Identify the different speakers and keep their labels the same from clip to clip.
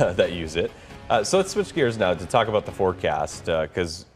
Speaker 1: that use it. So let's switch gears now to talk about the forecast, because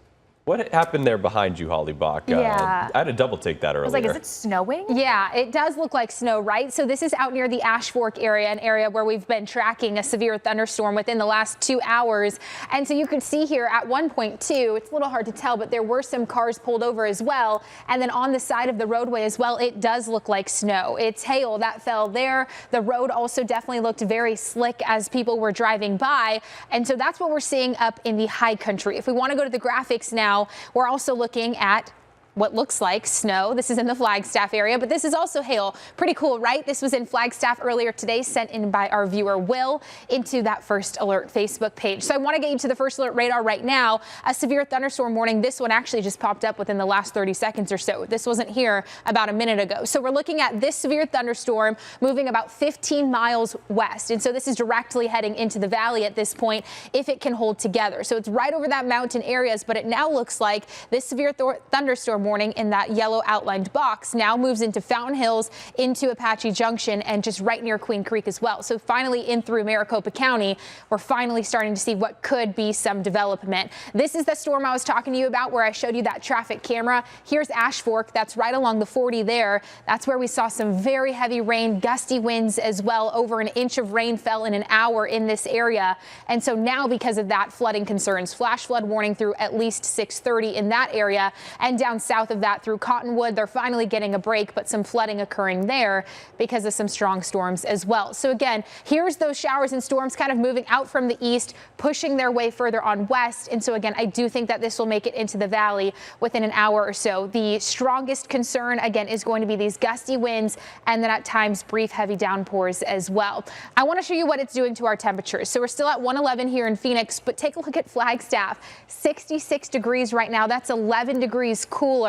Speaker 1: what happened there behind you, Holly Bach?
Speaker 2: Yeah.
Speaker 1: I had to double take that earlier.
Speaker 2: I was like, is it snowing?
Speaker 3: Yeah, it does look like snow, right? So this is out near the Ash Fork area, an area where we've been tracking a severe thunderstorm within the last 2 hours. And so you can see here at 1.2, it's a little hard to tell, but there were some cars pulled over as well. And then on the side of the roadway as well, it does look like snow. It's hail that fell there. The road also definitely looked very slick as people were driving by. And so that's what we're seeing up in the high country. If we want to go to the graphics now, we're also looking at what looks like snow. This is in the Flagstaff area, but this is also hail. Pretty cool, right? This was in Flagstaff earlier today, sent in by our viewer Will into that First Alert Facebook page. So I want to get you to the First Alert radar right now. A severe thunderstorm warning. This one actually just popped up within the last 30 seconds or so. This wasn't here about a minute ago. So we're looking at this severe thunderstorm moving about 15 miles west. And so this is directly heading into the valley at this point if it can hold together. So it's right over that mountain areas, but it now looks like this severe thunderstorm warning in that yellow outlined box now moves into Fountain Hills, into Apache Junction, and just right near Queen Creek as well. So finally in through Maricopa County, we're finally starting to see what could be some development. This is the storm I was talking to you about where I showed you that traffic camera. Here's Ash Fork. That's right along the 40 there. That's where we saw some very heavy rain, gusty winds as well. Over an inch of rain fell in an hour in this area. And so now because of that, flooding concerns, flash flood warning through at least 6:30 in that area, and down south of that through Cottonwood. They're finally getting a break, but some flooding occurring there because of some strong storms as well. So again, here's those showers and storms kind of moving out from the east, pushing their way further on west. And so again, I do think that this will make it into the valley within an hour or so. The strongest concern again is going to be these gusty winds and then at times brief heavy downpours as well. I want to show you what it's doing to our temperatures. So we're still at 111 here in Phoenix, but take a look at Flagstaff. 66 degrees right now. That's 11 degrees cooler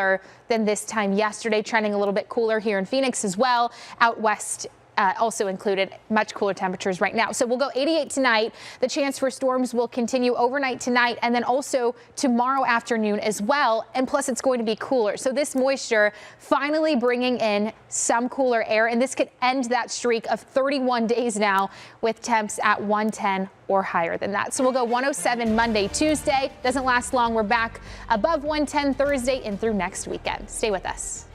Speaker 3: than this time yesterday, trending a little bit cooler here in Phoenix as well. Out west also included, much cooler temperatures right now. So we'll go 88 tonight. The chance for storms will continue overnight tonight and then also tomorrow afternoon as well. And plus it's going to be cooler. So this moisture finally bringing in some cooler air, and this could end that streak of 31 days now with temps at 110 or higher than that. So we'll go 107 Monday, Tuesday. Doesn't last long. We're back above 110 Thursday and through next weekend. Stay with us.